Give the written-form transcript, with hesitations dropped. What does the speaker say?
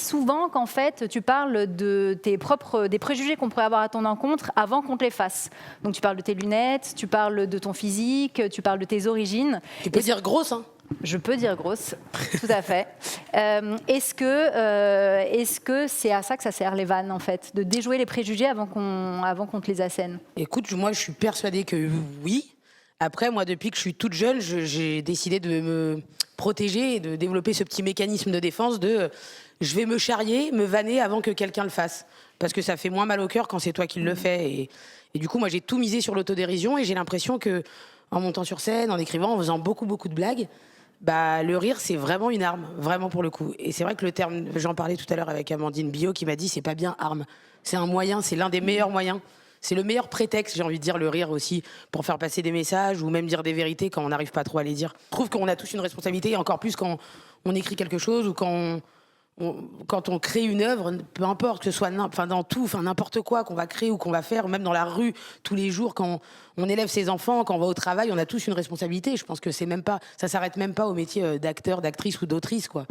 souvent qu'en fait, tu parles de des préjugés qu'on pourrait avoir à ton encontre avant qu'on te les fasse. Donc tu parles de tes lunettes, tu parles de ton physique, tu parles de tes origines. Tu peux dire grosse, hein. Je peux dire grosse, tout à fait. Est-ce que c'est à ça que ça sert les vannes, en fait, de déjouer les préjugés avant qu'on te les assène? Écoute, moi, je suis persuadée que oui. Après, moi, depuis que je suis toute jeune, j'ai décidé de me protéger et de développer ce petit mécanisme de défense de je vais me charrier, me vanner avant que quelqu'un le fasse. Parce que ça fait moins mal au cœur quand c'est toi qui le fais. Et du coup, moi, j'ai tout misé sur l'autodérision et j'ai l'impression que, en montant sur scène, en écrivant, en faisant beaucoup, beaucoup de blagues, bah, le rire, c'est vraiment une arme, vraiment pour le coup. Et c'est vrai que le terme, j'en parlais tout à l'heure avec Amandine Bio qui m'a dit c'est pas bien arme. C'est un moyen, c'est l'un des meilleurs moyens. C'est le meilleur prétexte, j'ai envie de dire, le rire aussi, pour faire passer des messages ou même dire des vérités quand on n'arrive pas trop à les dire. Je trouve qu'on a tous une responsabilité, encore plus quand on écrit quelque chose ou quand on crée une œuvre, peu importe, que ce soit dans tout, n'importe quoi qu'on va créer ou qu'on va faire, même dans la rue, tous les jours, quand on élève ses enfants, quand on va au travail, on a tous une responsabilité. Je pense que ça s'arrête même pas au métier d'acteur, d'actrice ou d'autrice, quoi.